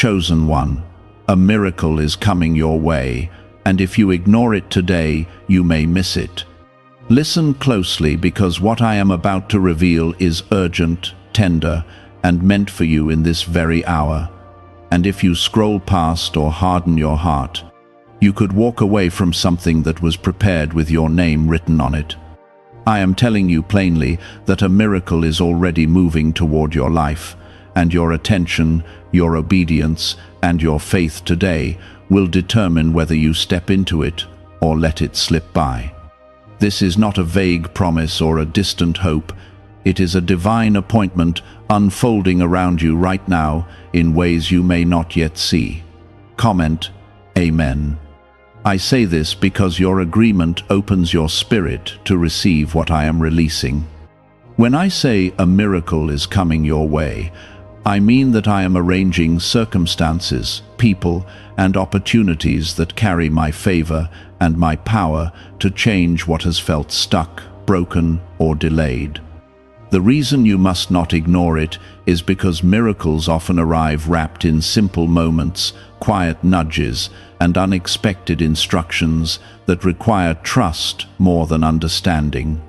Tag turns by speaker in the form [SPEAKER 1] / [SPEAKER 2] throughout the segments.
[SPEAKER 1] chosen one. A miracle is coming your way, and if you ignore it today, you may miss it. Listen closely, because what I am about to reveal is urgent, tender, and meant for you in this very hour. And if you scroll past or harden your heart, you could walk away from something that was prepared with your name written on it. I am telling you plainly that a miracle is already moving toward your life, and your attention, your obedience, and your faith today will determine whether you step into it or let it slip by. This is not a vague promise or a distant hope. It is a divine appointment unfolding around you right now in ways you may not yet see. Comment, Amen. I say this because your agreement opens your spirit to receive what I am releasing. When I say a miracle is coming your way, I mean that I am arranging circumstances, people, and opportunities that carry my favor and my power to change what has felt stuck, broken, or delayed. The reason you must not ignore it is because miracles often arrive wrapped in simple moments, quiet nudges, and unexpected instructions that require trust more than understanding.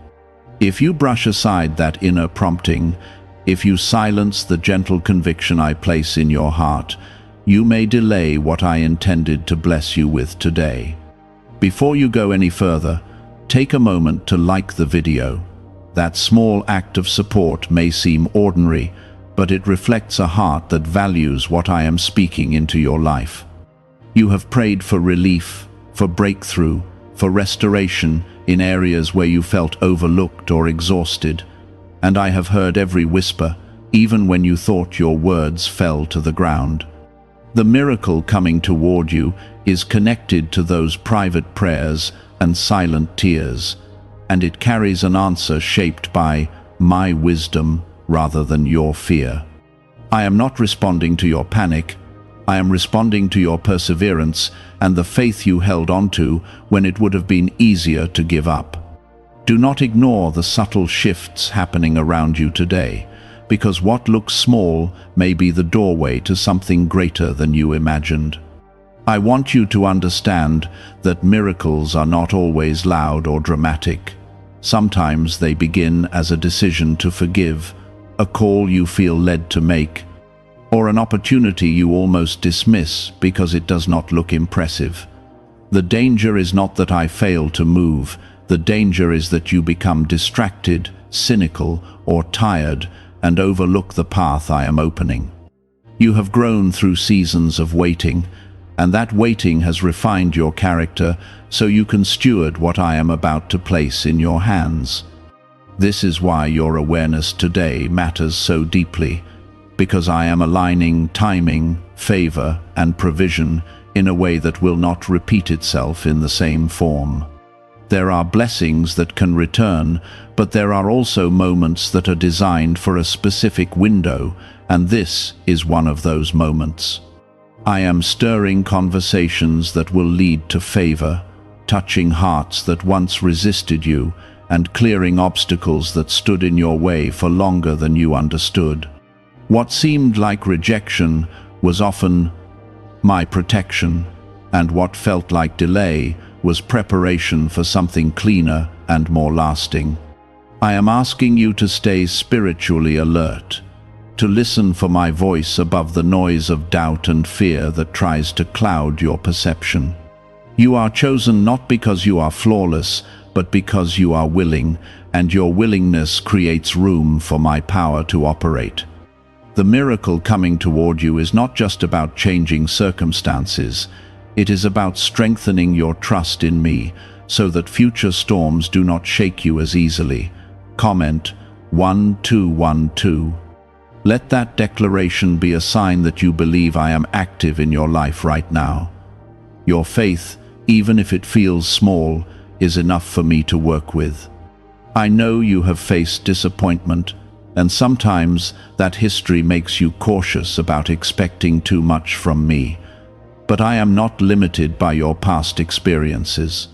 [SPEAKER 1] If you brush aside that inner prompting, if you silence the gentle conviction I place in your heart, you may delay what I intended to bless you with today. Before you go any further, take a moment to like the video. That small act of support may seem ordinary, but it reflects a heart that values what I am speaking into your life. You have prayed for relief, for breakthrough, for restoration in areas where you felt overlooked or exhausted, and I have heard every whisper, even when you thought your words fell to the ground. The miracle coming toward you is connected to those private prayers and silent tears, and it carries an answer shaped by my wisdom rather than your fear. I am not responding to your panic. I am responding to your perseverance and the faith you held onto when it would have been easier to give up. Do not ignore the subtle shifts happening around you today, because what looks small may be the doorway to something greater than you imagined. I want you to understand that miracles are not always loud or dramatic. Sometimes they begin as a decision to forgive, a call you feel led to make, or an opportunity you almost dismiss because it does not look impressive. The danger is not that I fail to move. The danger is that you become distracted, cynical, or tired and overlook the path I am opening. You have grown through seasons of waiting, and that waiting has refined your character so you can steward what I am about to place in your hands. This is why your awareness today matters so deeply, because I am aligning timing, favor, and provision in a way that will not repeat itself in the same form. There are blessings that can return, but there are also moments that are designed for a specific window, and this is one of those moments. I am stirring conversations that will lead to favor, touching hearts that once resisted you, and clearing obstacles that stood in your way for longer than you understood. What seemed like rejection was often my protection, and what felt like delay was preparation for something cleaner and more lasting. I am asking you to stay spiritually alert, to listen for my voice above the noise of doubt and fear that tries to cloud your perception. You are chosen not because you are flawless, but because you are willing, and your willingness creates room for my power to operate. The miracle coming toward you is not just about changing circumstances. It is about strengthening your trust in me so that future storms do not shake you as easily. Comment 1212. Let that declaration be a sign that you believe I am active in your life right now. Your faith, even if it feels small, is enough for me to work with. I know you have faced disappointment, and sometimes that history makes you cautious about expecting too much from me. But I am not limited by your past experiences.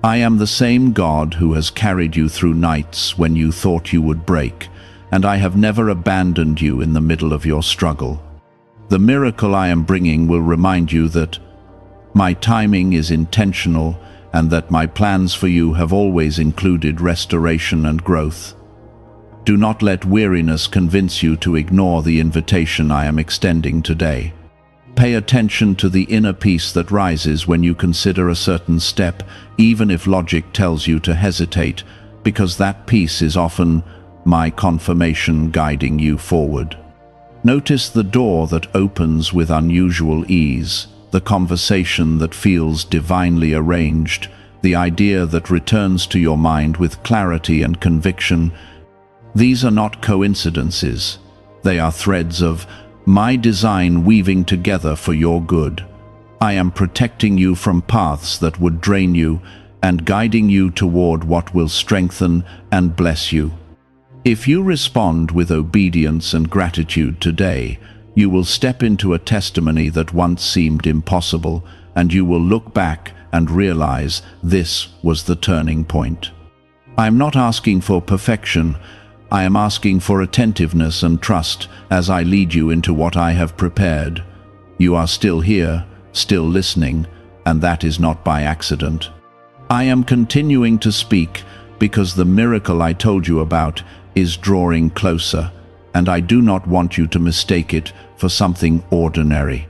[SPEAKER 1] I am the same God who has carried you through nights when you thought you would break, and I have never abandoned you in the middle of your struggle. The miracle I am bringing will remind you that my timing is intentional and that my plans for you have always included restoration and growth. Do not let weariness convince you to ignore the invitation I am extending today. Pay attention to the inner peace that rises when you consider a certain step, even if logic tells you to hesitate, because that peace is often my confirmation guiding you forward. Notice the door that opens with unusual ease, the conversation that feels divinely arranged, the idea that returns to your mind with clarity and conviction. These are not coincidences. They are threads of my design weaving together for your good. I am protecting you from paths that would drain you and guiding you toward what will strengthen and bless you. If you respond with obedience and gratitude today, you will step into a testimony that once seemed impossible, and you will look back and realize this was the turning point. I am not asking for perfection. I am asking for attentiveness and trust as I lead you into what I have prepared. You are still here, still listening, and that is not by accident. I am continuing to speak because the miracle I told you about is drawing closer, and I do not want you to mistake it for something ordinary.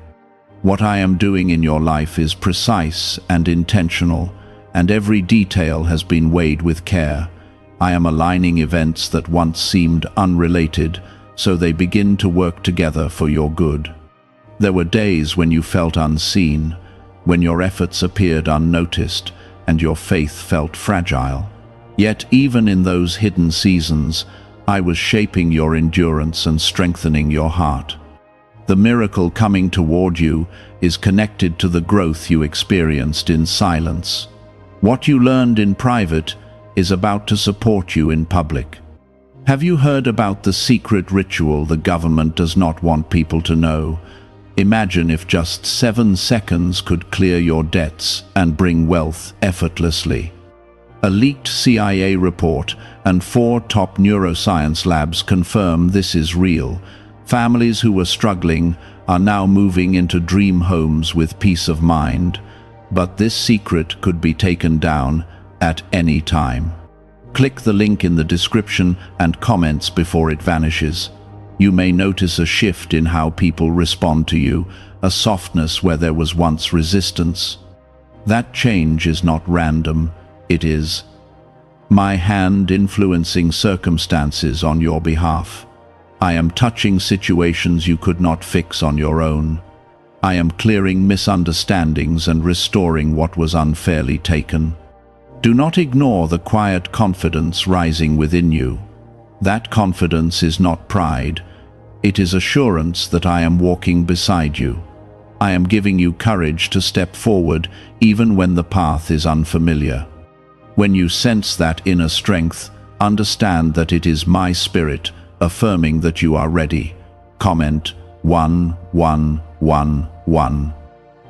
[SPEAKER 1] What I am doing in your life is precise and intentional, and every detail has been weighed with care. I am aligning events that once seemed unrelated, so they begin to work together for your good. There were days when you felt unseen, when your efforts appeared unnoticed, and your faith felt fragile. Yet even in those hidden seasons, I was shaping your endurance and strengthening your heart. The miracle coming toward you is connected to the growth you experienced in silence. What you learned in private is about to support you in public. Have you heard about the secret ritual the government does not want people to know? Imagine if just 7 seconds could clear your debts and bring wealth effortlessly. A leaked CIA report and 4 top neuroscience labs confirm this is real. Families who were struggling are now moving into dream homes with peace of mind. But this secret could be taken down at any time. Click the link in the description and comments before it vanishes. You may notice a shift in how people respond to you, a softness where there was once resistance. That change is not random, it is my hand influencing circumstances on your behalf. I am touching situations you could not fix on your own. I am clearing misunderstandings and restoring what was unfairly taken. Do not ignore the quiet confidence rising within you. That confidence is not pride. It is assurance that I am walking beside you. I am giving you courage to step forward even when the path is unfamiliar. When you sense that inner strength, understand that it is my spirit affirming that you are ready. Comment 1111.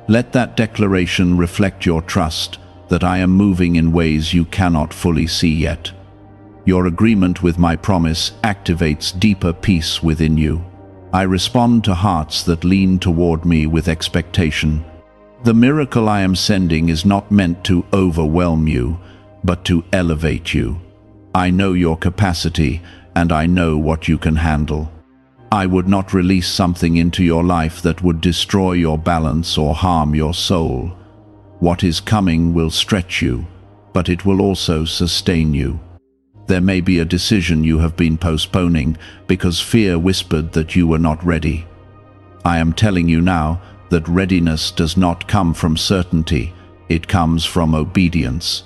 [SPEAKER 1] Let that declaration reflect your trust that I am moving in ways you cannot fully see yet. Your agreement with my promise activates deeper peace within you. I respond to hearts that lean toward me with expectation. The miracle I am sending is not meant to overwhelm you, but to elevate you. I know your capacity, and I know what you can handle. I would not release something into your life that would destroy your balance or harm your soul. What is coming will stretch you, but it will also sustain you. There may be a decision you have been postponing because fear whispered that you were not ready. I am telling you now that readiness does not come from certainty, it comes from obedience.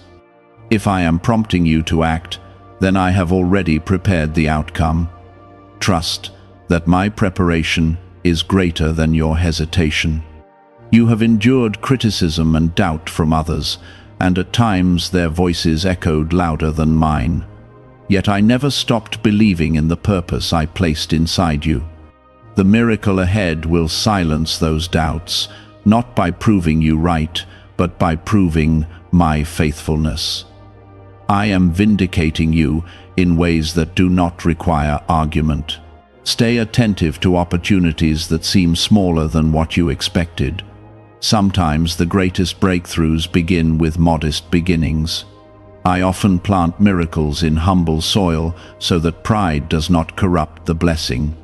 [SPEAKER 1] If I am prompting you to act, then I have already prepared the outcome. Trust that my preparation is greater than your hesitation. You have endured criticism and doubt from others, and at times their voices echoed louder than mine. Yet I never stopped believing in the purpose I placed inside you. The miracle ahead will silence those doubts, not by proving you right, but by proving my faithfulness. I am vindicating you in ways that do not require argument. Stay attentive to opportunities that seem smaller than what you expected. Sometimes the greatest breakthroughs begin with modest beginnings. I often plant miracles in humble soil so that pride does not corrupt the blessing.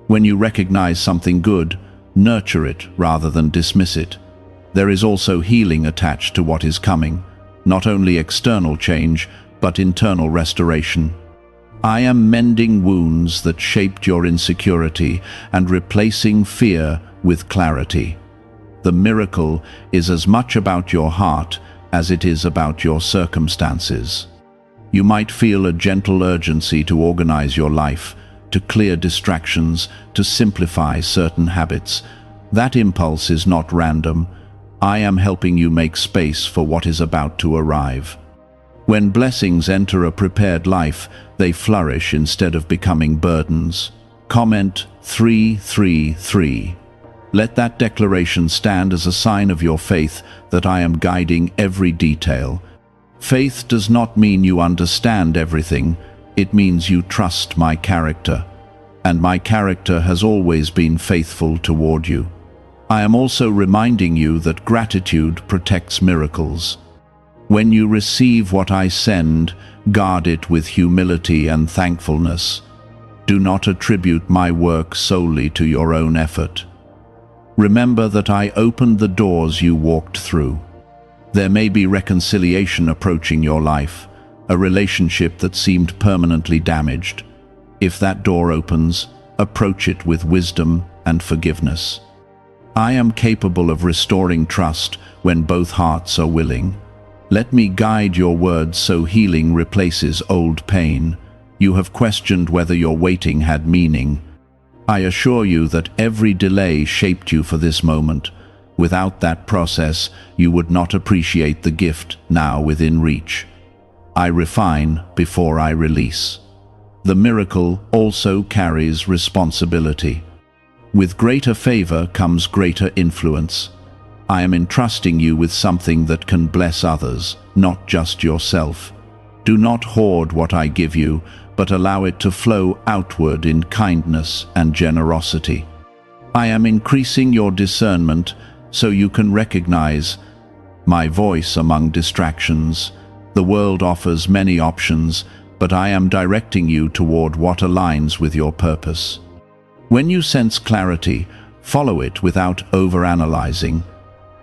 [SPEAKER 1] When you recognize something good, nurture it rather than dismiss it. There is also healing attached to what is coming, not only external change, but internal restoration. I am mending wounds that shaped your insecurity and replacing fear with clarity. The miracle is as much about your heart as it is about your circumstances. You might feel a gentle urgency to organize your life, to clear distractions, to simplify certain habits. That impulse is not random. I am helping you make space for what is about to arrive. When blessings enter a prepared life, they flourish instead of becoming burdens. Comment 333. Let that declaration stand as a sign of your faith that I am guiding every detail. Faith does not mean you understand everything, it means you trust my character. And my character has always been faithful toward you. I am also reminding you that gratitude protects miracles. When you receive what I send, guard it with humility and thankfulness. Do not attribute my work solely to your own effort. Remember that I opened the doors you walked through. There may be reconciliation approaching your life, a relationship that seemed permanently damaged. If that door opens, approach it with wisdom and forgiveness. I am capable of restoring trust when both hearts are willing. Let me guide your words so healing replaces old pain. You have questioned whether your waiting had meaning. I assure you that every delay shaped you for this moment. Without that process, you would not appreciate the gift now within reach. I refine before I release. The miracle also carries responsibility. With greater favor comes greater influence. I am entrusting you with something that can bless others, not just yourself. Do not hoard what I give you, but allow it to flow outward in kindness and generosity. I am increasing your discernment so you can recognize my voice among distractions. The world offers many options, but I am directing you toward what aligns with your purpose. When you sense clarity, follow it without overanalyzing.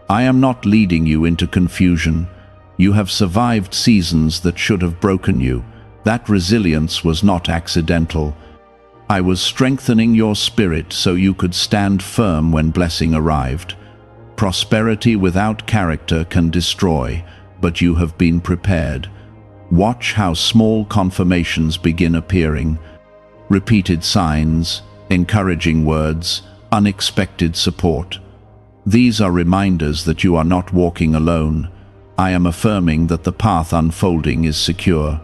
[SPEAKER 1] I am not leading you into confusion. You have survived seasons that should have broken you. That resilience was not accidental. I was strengthening your spirit so you could stand firm when blessing arrived. Prosperity without character can destroy, but you have been prepared. Watch how small confirmations begin appearing. Repeated signs, encouraging words, unexpected support. These are reminders that you are not walking alone. I am affirming that the path unfolding is secure.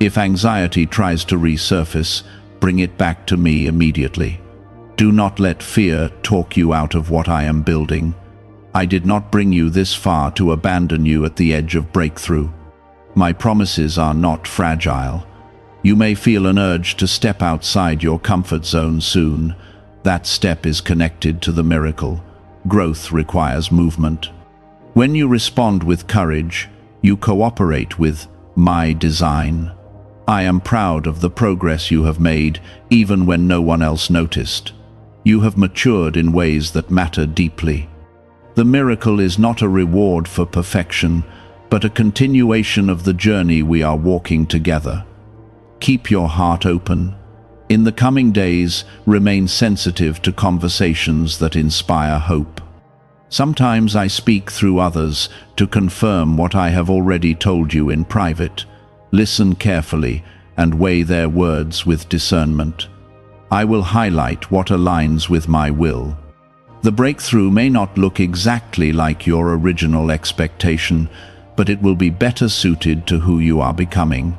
[SPEAKER 1] If anxiety tries to resurface, bring it back to me immediately. Do not let fear talk you out of what I am building. I did not bring you this far to abandon you at the edge of breakthrough. My promises are not fragile. You may feel an urge to step outside your comfort zone soon. That step is connected to the miracle. Growth requires movement. When you respond with courage, you cooperate with my design. I am proud of the progress you have made, even when no one else noticed. You have matured in ways that matter deeply. The miracle is not a reward for perfection, but a continuation of the journey we are walking together. Keep your heart open. In the coming days, remain sensitive to conversations that inspire hope. Sometimes I speak through others to confirm what I have already told you in private. Listen carefully and weigh their words with discernment. I will highlight what aligns with my will. The breakthrough may not look exactly like your original expectation, but it will be better suited to who you are becoming.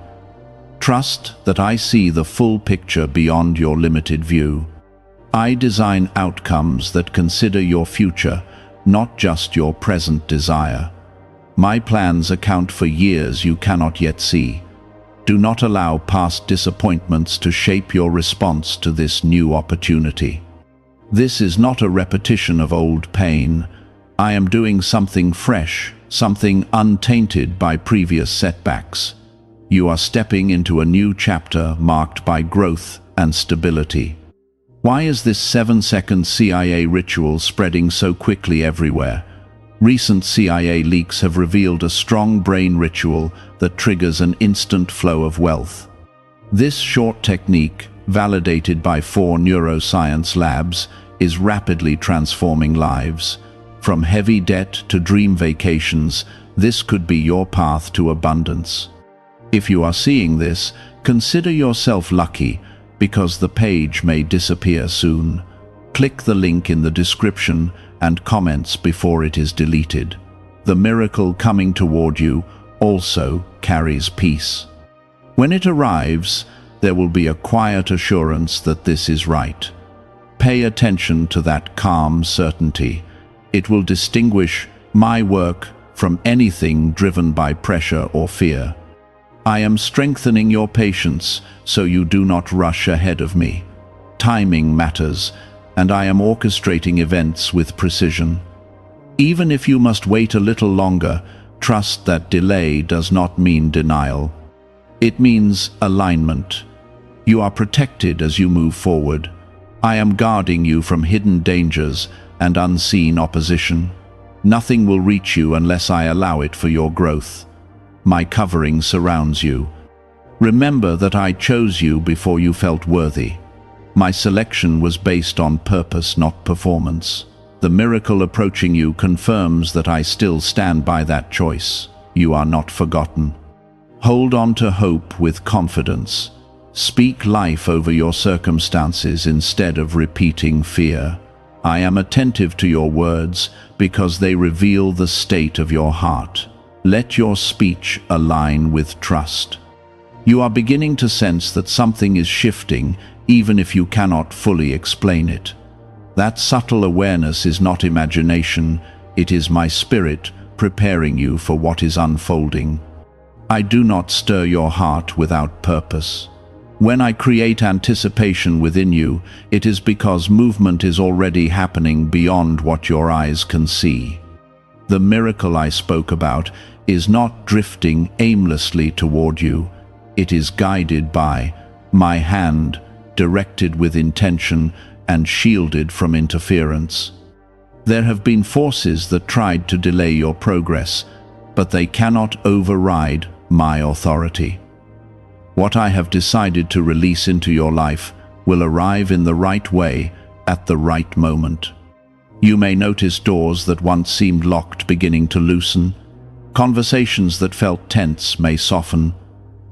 [SPEAKER 1] Trust that I see the full picture beyond your limited view. I design outcomes that consider your future, not just your present desire. My plans account for years you cannot yet see. Do not allow past disappointments to shape your response to this new opportunity. This is not a repetition of old pain. I am doing something fresh, something untainted by previous setbacks. You are stepping into a new chapter marked by growth and stability. Why is this 7-second CIA ritual spreading so quickly everywhere? Recent CIA leaks have revealed a strong brain ritual that triggers an instant flow of wealth. This short technique, validated by 4 neuroscience labs, is rapidly transforming lives. From heavy debt to dream vacations, this could be your path to abundance. If you are seeing this, consider yourself lucky, because the page may disappear soon. Click the link in the description and comments before it is deleted. The miracle coming toward you also carries peace. When it arrives, there will be a quiet assurance that this is right. Pay attention to that calm certainty. It will distinguish my work from anything driven by pressure or fear. I am strengthening your patience so you do not rush ahead of me. Timing matters, and I am orchestrating events with precision. Even if you must wait a little longer, trust that delay does not mean denial. It means alignment. You are protected as you move forward. I am guarding you from hidden dangers and unseen opposition. Nothing will reach you unless I allow it for your growth. My covering surrounds you. Remember that I chose you before you felt worthy. My selection was based on purpose, not performance. The miracle approaching you confirms that I still stand by that choice. You are not forgotten. Hold on to hope with confidence. Speak life over your circumstances instead of repeating fear. I am attentive to your words because they reveal the state of your heart. Let your speech align with trust. You are beginning to sense that something is shifting, even if you cannot fully explain it. That subtle awareness is not imagination, it is my spirit preparing you for what is unfolding. I do not stir your heart without purpose. When I create anticipation within you, it is because movement is already happening beyond what your eyes can see. The miracle I spoke about is not drifting aimlessly toward you. It is guided by my hand, directed with intention and shielded from interference. There have been forces that tried to delay your progress, but they cannot override my authority. What I have decided to release into your life will arrive in the right way at the right moment. You may notice doors that once seemed locked beginning to loosen. Conversations that felt tense may soften.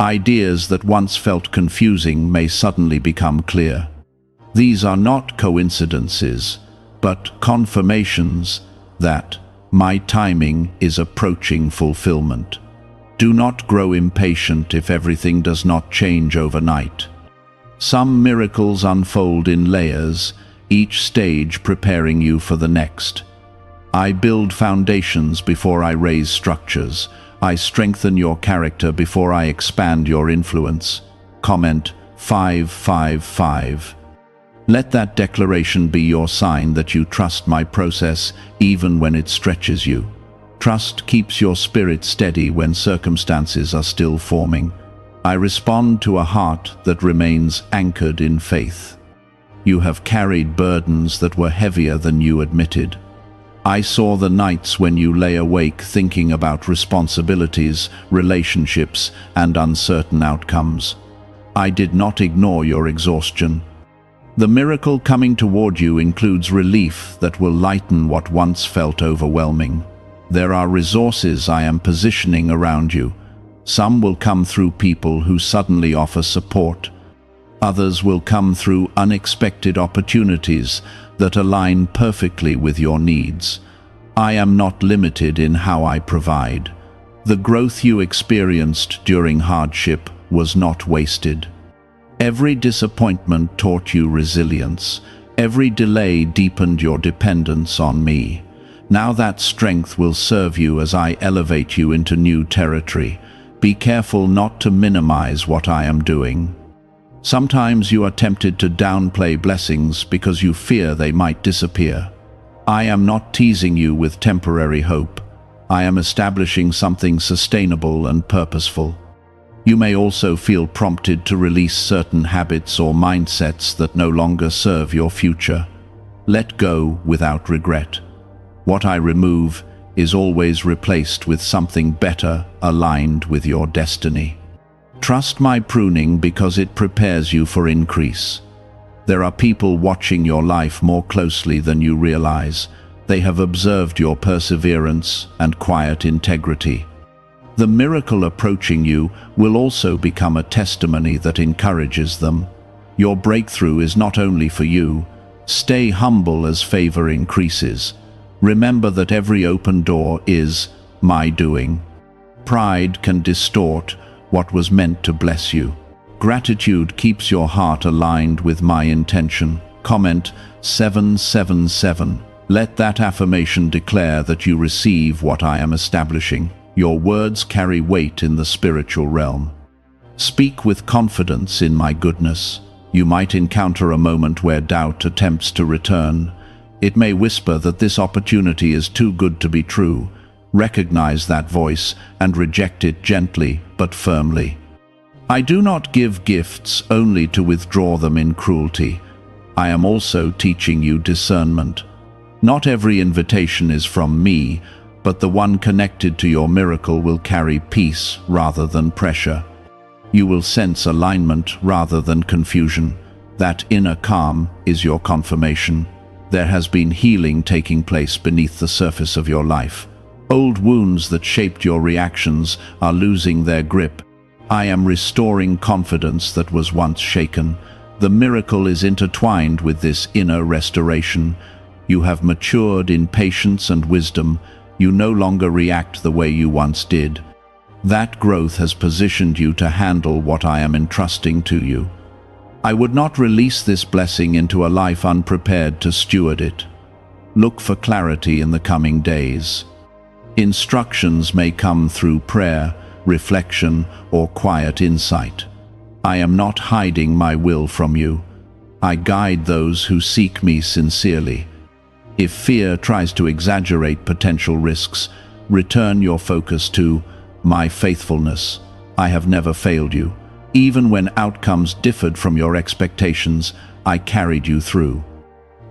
[SPEAKER 1] Ideas that once felt confusing may suddenly become clear. These are not coincidences, but confirmations that my timing is approaching fulfillment. Do not grow impatient if everything does not change overnight. Some miracles unfold in layers, each stage preparing you for the next. I build foundations before I raise structures. I strengthen your character before I expand your influence. Comment 555. Let that declaration be your sign that you trust my process even when it stretches you. Trust keeps your spirit steady when circumstances are still forming. I respond to a heart that remains anchored in faith. You have carried burdens that were heavier than you admitted. I saw the nights when you lay awake thinking about responsibilities, relationships, and uncertain outcomes. I did not ignore your exhaustion. The miracle coming toward you includes relief that will lighten what once felt overwhelming. There are resources I am positioning around you. Some will come through people who suddenly offer support. Others will come through unexpected opportunities that align perfectly with your needs. I am not limited in how I provide. The growth you experienced during hardship was not wasted. Every disappointment taught you resilience. Every delay deepened your dependence on me. Now that strength will serve you as I elevate you into new territory. Be careful not to minimize what I am doing. Sometimes you are tempted to downplay blessings because you fear they might disappear. I am not teasing you with temporary hope. I am establishing something sustainable and purposeful. You may also feel prompted to release certain habits or mindsets that no longer serve your future. Let go without regret. What I remove is always replaced with something better, aligned with your destiny. Trust my pruning because it prepares you for increase. There are people watching your life more closely than you realize. They have observed your perseverance and quiet integrity. The miracle approaching you will also become a testimony that encourages them. Your breakthrough is not only for you. Stay humble as favor increases. Remember that every open door is my doing. Pride can distort what was meant to bless you. Gratitude keeps your heart aligned with my intention. Comment 777. Let that affirmation declare that you receive what I am establishing. Your words carry weight in the spiritual realm. Speak with confidence in my goodness. You might encounter a moment where doubt attempts to return. It may whisper that this opportunity is too good to be true. Recognize that voice and reject it gently but firmly. I do not give gifts only to withdraw them in cruelty. I am also teaching you discernment. Not every invitation is from me, but the one connected to your miracle will carry peace rather than pressure. You will sense alignment rather than confusion. That inner calm is your confirmation. There has been healing taking place beneath the surface of your life. Old wounds that shaped your reactions are losing their grip. I am restoring confidence that was once shaken. The miracle is intertwined with this inner restoration. You have matured in patience and wisdom. You no longer react the way you once did. That growth has positioned you to handle what I am entrusting to you. I would not release this blessing into a life unprepared to steward it. Look for clarity in the coming days. Instructions may come through prayer, reflection, or quiet insight. I am not hiding my will from you. I guide those who seek me sincerely. If fear tries to exaggerate potential risks, return your focus to my faithfulness. I have never failed you. Even when outcomes differed from your expectations, I carried you through.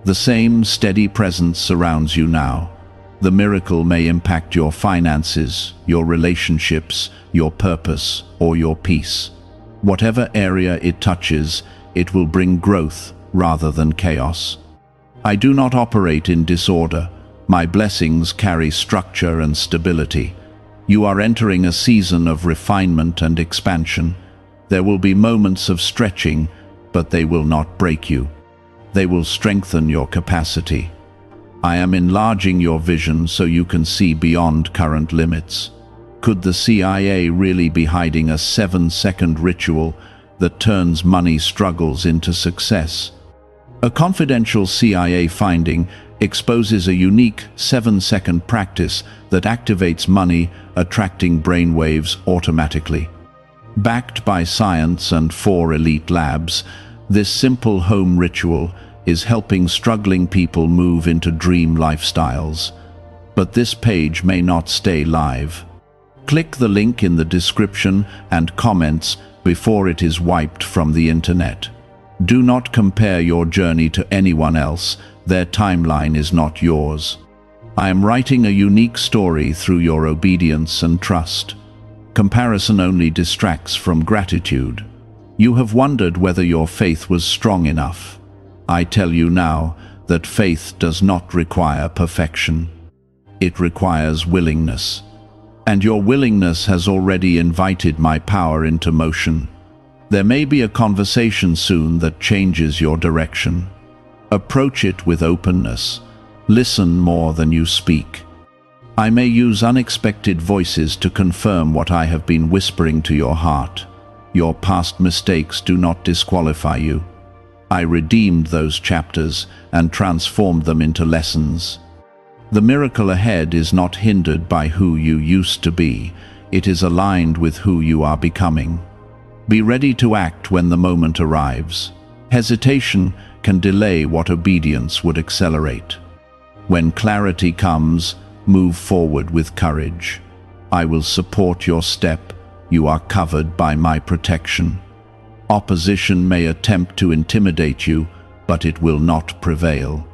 [SPEAKER 1] The same steady presence surrounds you now. The miracle may impact your finances, your relationships, your purpose, or your peace. Whatever area it touches, it will bring growth rather than chaos. I do not operate in disorder. My blessings carry structure and stability. You are entering a season of refinement and expansion. There will be moments of stretching, but they will not break you. They will strengthen your capacity. I am enlarging your vision so you can see beyond current limits. Could the CIA really be hiding a 7-second ritual that turns money struggles into success? A confidential CIA finding exposes a unique 7-second practice that activates money attracting brainwaves automatically. Backed by science and 4 elite labs, this simple home ritual is helping struggling people move into dream lifestyles. But this page may not stay live. Click the link in the description and comments before it is wiped from the internet. Do not compare your journey to anyone else. Their timeline is not yours. I am writing a unique story through your obedience and trust. Comparison only distracts from gratitude. You have wondered whether your faith was strong enough. I tell you now that faith does not require perfection. It requires willingness. And your willingness has already invited my power into motion. There may be a conversation soon that changes your direction. Approach it with openness. Listen more than you speak. I may use unexpected voices to confirm what I have been whispering to your heart. Your past mistakes do not disqualify you. I redeemed those chapters and transformed them into lessons. The miracle ahead is not hindered by who you used to be. it is aligned with who you are becoming. Be ready to act when the moment arrives. Hesitation can delay what obedience would accelerate. When clarity comes, move forward with courage. I will support your step. You are covered by my protection. Opposition may attempt to intimidate you, but it will not prevail.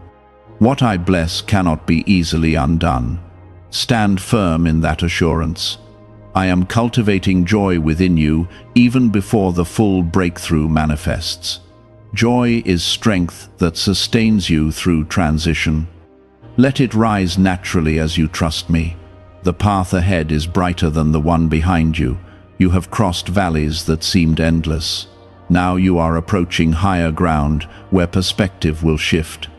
[SPEAKER 1] What I bless cannot be easily undone. Stand firm in that assurance. I am cultivating joy within you even before the full breakthrough manifests. Joy is strength that sustains you through transition. Let it rise naturally as you trust me. The path ahead is brighter than the one behind you. You have crossed valleys that seemed endless. Now you are approaching higher ground where perspective will shift.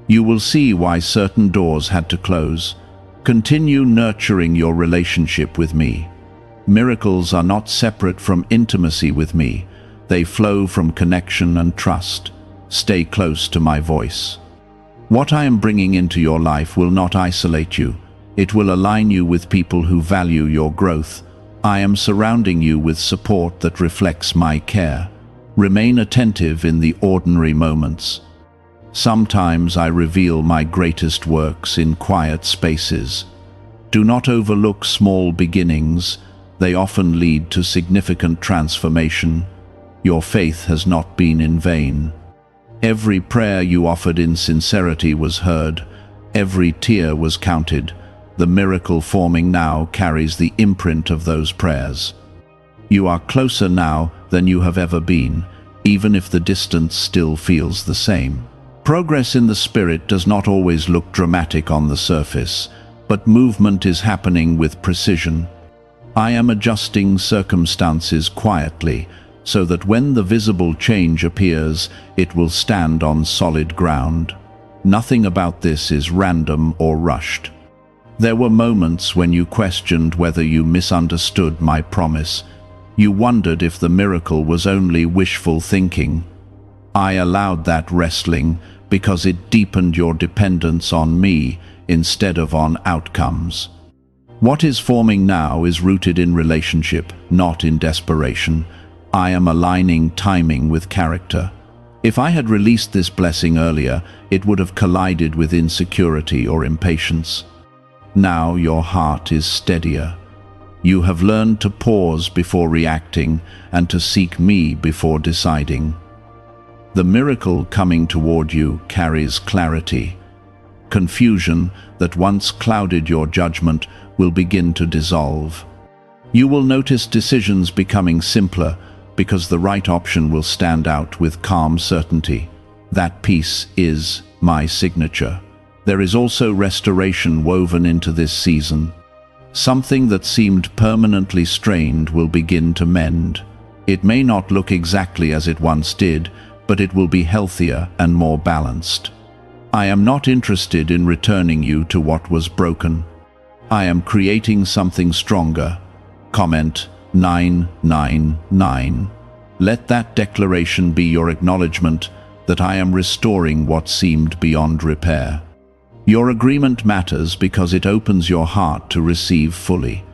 [SPEAKER 1] You will see why certain doors had to close. Continue nurturing your relationship with me. Miracles are not separate from intimacy with me. They flow from connection and trust. Stay close to my voice. What I am bringing into your life will not isolate you. It will align you with people who value your growth. I am surrounding you with support that reflects my care. Remain attentive in the ordinary moments. Sometimes I reveal my greatest works in quiet spaces. Do not overlook small beginnings. They often lead to significant transformation. Your faith has not been in vain. Every prayer you offered in sincerity was heard. Every tear was counted. The miracle forming now carries the imprint of those prayers. You are closer now than you have ever been, even if the distance still feels the same. Progress in the spirit does not always look dramatic on the surface, but movement is happening with precision. I am adjusting circumstances quietly, so that when the visible change appears, it will stand on solid ground. Nothing about this is random or rushed. There were moments when you questioned whether you misunderstood my promise. You wondered if the miracle was only wishful thinking. I allowed that wrestling because it deepened your dependence on me instead of on outcomes. What is forming now is rooted in relationship, not in desperation. I am aligning timing with character. If I had released this blessing earlier, it would have collided with insecurity or impatience. Now your heart is steadier. You have learned to pause before reacting and to seek me before deciding. The miracle coming toward you carries clarity. Confusion that once clouded your judgment will begin to dissolve. You will notice decisions becoming simpler because the right option will stand out with calm certainty. That peace is my signature. There is also restoration woven into this season. Something that seemed permanently strained will begin to mend. It may not look exactly as it once did, but it will be healthier and more balanced. I am not interested in returning you to what was broken. I am creating something stronger. Comment 999. Let that declaration be your acknowledgement that I am restoring what seemed beyond repair. Your agreement matters because it opens your heart to receive fully.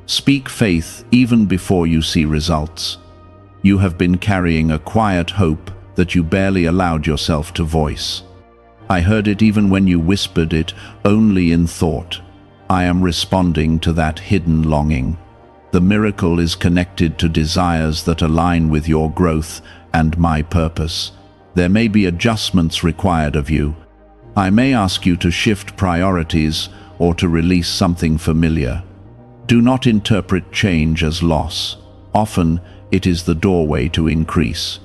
[SPEAKER 1] Speak faith even before you see results. You have been carrying a quiet hope that you barely allowed yourself to voice. I heard it even when you whispered it only in thought. I am responding to that hidden longing. The miracle is connected to desires that align with your growth and my purpose. There may be adjustments required of you. I may ask you to shift priorities or to release something familiar. Do not interpret change as loss. Often, it is the doorway to increase.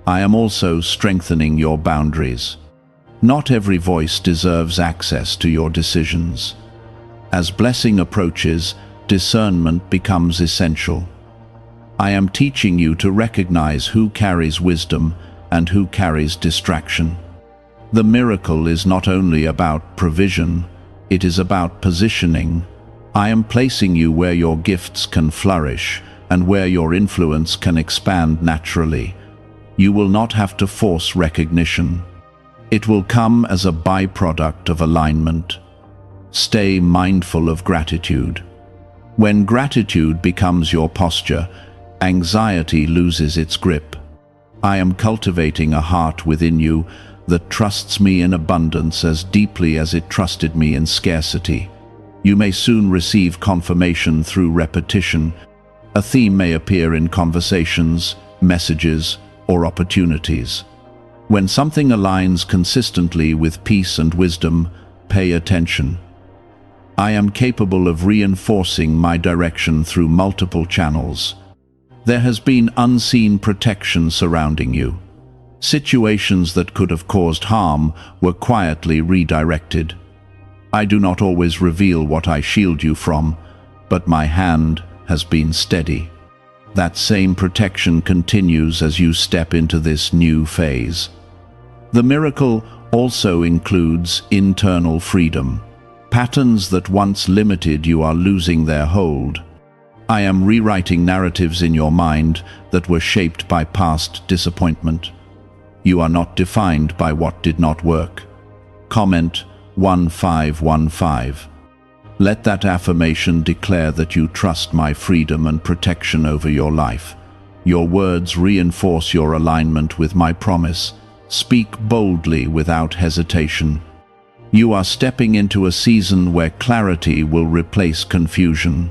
[SPEAKER 1] I am also strengthening your boundaries. Not every voice deserves access to your decisions. As blessing approaches, discernment becomes essential. I am teaching you to recognize who carries wisdom and who carries distraction. The miracle is not only about provision, it is about positioning. I am placing you where your gifts can flourish and where your influence can expand naturally. You will not have to force recognition. It will come as a byproduct of alignment. Stay mindful of gratitude. When gratitude becomes your posture, anxiety loses its grip. I am cultivating a heart within you that trusts me in abundance as deeply as it trusted me in scarcity. You may soon receive confirmation through repetition. A theme may appear in conversations, messages, or opportunities. When something aligns consistently with peace and wisdom, pay attention. I am capable of reinforcing my direction through multiple channels. There has been unseen protection surrounding you. Situations that could have caused harm were quietly redirected. I do not always reveal what I shield you from, but my hand has been steady. That same protection continues as you step into this new phase. The miracle also includes internal freedom. Patterns that once limited you are losing their hold. I am rewriting narratives in your mind that were shaped by past disappointment. You are not defined by what did not work. Comment 1515. Let that affirmation declare that you trust my freedom and protection over your life. Your words reinforce your alignment with my promise. Speak boldly without hesitation. You are stepping into a season where clarity will replace confusion.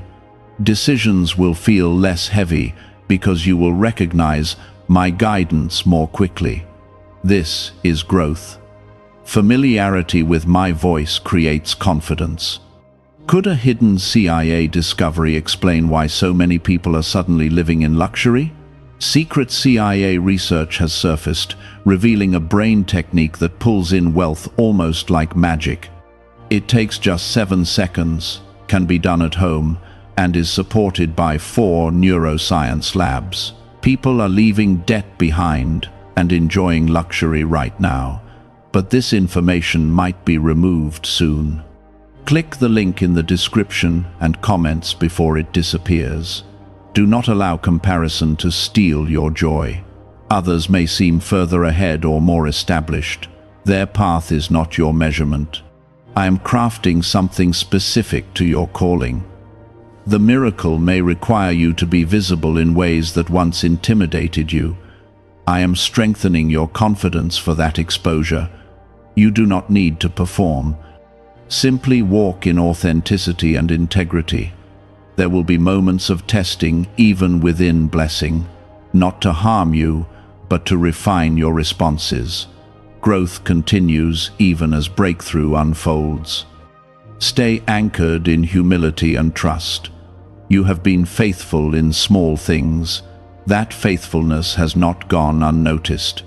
[SPEAKER 1] Decisions will feel less heavy because you will recognize my guidance more quickly. This is growth. Familiarity with my voice creates confidence. Could a hidden CIA discovery explain why so many people are suddenly living in luxury? Secret CIA research has surfaced, revealing a brain technique that pulls in wealth almost like magic. It takes just 7 seconds, can be done at home, and is supported by 4 neuroscience labs. People are leaving debt behind and enjoying luxury right now, but this information might be removed soon. Click the link in the description and comments before it disappears. Do not allow comparison to steal your joy. Others may seem further ahead or more established. Their path is not your measurement. I am crafting something specific to your calling. The miracle may require you to be visible in ways that once intimidated you. I am strengthening your confidence for that exposure. You do not need to perform. Simply walk in authenticity and integrity. There will be moments of testing even within blessing, not to harm you, but to refine your responses. Growth continues even as breakthrough unfolds. Stay anchored in humility and trust. You have been faithful in small things. That faithfulness has not gone unnoticed.